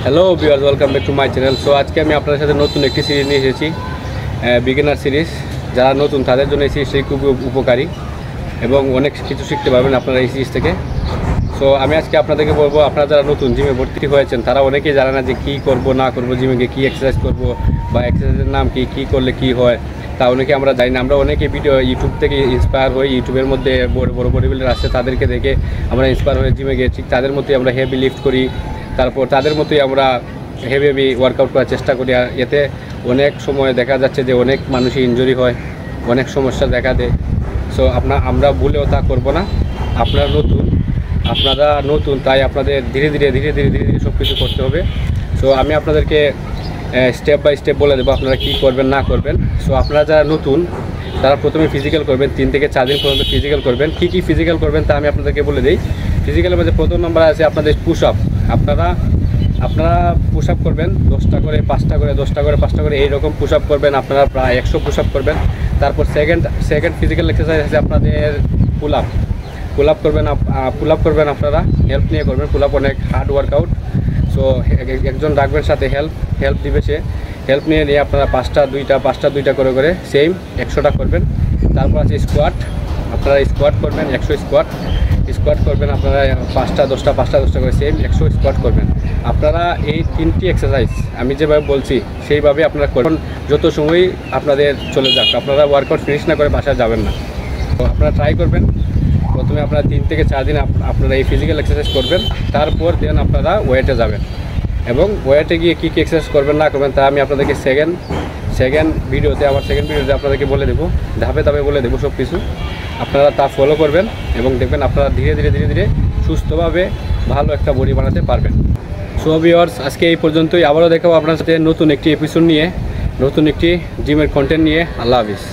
Hello viewers, welcome back to my channel. So আজকে আমি আপনাদের সাথে নতুন একটি সিরিজ নিয়ে এসেছি, বিগিনার সিরিজ। যারা নতুন তাদের জন্য এই সিরিজটি খুব উপকারী এবং অনেক কিছু শিখতে পারবেন আপনারা এই সিরিজ থেকে। সো আমি আজকে আপনাদেরকে বলবো, আপনারা যারা নতুন জিমে ভর্তি হয়েছেন তারা অনেকেই জানে না যে কী করবো না করবো, জিমে গিয়ে কী এক্সারসাইজ করবো বা এক্সারসাইজের নাম কী করলে কী হয়, তা অনেকে আমরা জানি না। আমরা অনেকে ভিডিও ইউটিউব থেকে ইন্সপায়ার হই, ইউটিউবের মধ্যে বড় বড় বডি বিল্ডার আসছে তাদেরকে দেখে আমরা ইন্সপায়ার হয়ে জিমে গিয়ে ঠিক তাদের মতোই আমরা হেভি লিফট করি, তারপর তাদের মতোই আমরা হেভি ওয়ার্কআউট করার চেষ্টা করি। আর এতে অনেক সময় দেখা যাচ্ছে যে অনেক মানুষই ইনজুরি হয়, অনেক সমস্যা দেখা দেয়। সো আমরা ভুলেও তা করবো না। আপনারা নতুন তাই আপনাদের ধীরে ধীরে সব কিছু করতে হবে। সো আমি আপনাদেরকে স্টেপ বাই স্টেপ বলে দেবো আপনারা কী করবেন না করবেন। সো আপনারা যারা নতুন তারা প্রথমে ফিজিক্যাল করবেন, 3 থেকে 4 দিন পর্যন্ত ফিজিক্যাল করবেন। কী ফিজিক্যাল করবেন তা আমি আপনাদেরকে বলে দিই। ফিজিক্যালের মধ্যে প্রথম নম্বর আছে আপনাদের পুশ আপ। আপনারা পুশ আপ করবেন 10টা করে 5টা করে 10টা করে 5টা করে এইরকম পুশ আপ করবেন। আপনারা প্রায় 100 পুশ আপ করবেন। তারপর সেকেন্ড ফিজিক্যাল এক্সারসাইজ আছে আপনাদের পুল আপ করবেন আপনারা হেল্প নিয়ে করবেন। পুল আপ অনেক হার্ড ওয়ার্কআউট। সো একজন রাখবেন সাথে হেল্প দিবে, সে হেল্প নিয়ে আপনারা 5টা 2টা করে সেম 100টা করবেন। তারপর আছে স্কোয়াট। আপনারা স্কোয়াট করবেন 100 স্কোয়াট করবেন। আপনারা 5টা 10টা করে সেম 100 স্কোয়াট করবেন। আপনারা এই 3টি এক্সারসাইজ আমি যেভাবে বলছি সেইভাবে আপনারা করবেন। যত সময় আপনাদের চলে যাক, আপনারা ওয়ার্কআউট ফিনিশ না করে বাসায় যাবেন না। তো আপনারা ট্রাই করবেন। প্রথমে আপনারা 3 থেকে 4 দিন আপনারা এই ফিজিক্যাল এক্সারসাইজ করবেন। তারপর দেন আপনারা ওয়েটে যাবেন এবং ওয়েটে গিয়ে কী এক্সারসাইজ করবেন না করবেন তা আমি আপনাদেরকে সেকেন্ড ভিডিওতে আপনাদেরকে বলে দেবো, ধাপে বলে দেবো সব কিছু। আপনারা তা ফলো করবেন এবং দেখবেন আপনারা ধীরে ধীরে সুস্থভাবে ভালো একটা বডি বানাতে পারবেন। সো ভিউয়ার্স, আজকে এই পর্যন্তই। আবারও দেখাবো আপনার সাথে নতুন একটি এপিসোড নিয়ে, নতুন একটি জিমের কন্টেন্ট নিয়ে। আল্লাহ হাফিজ।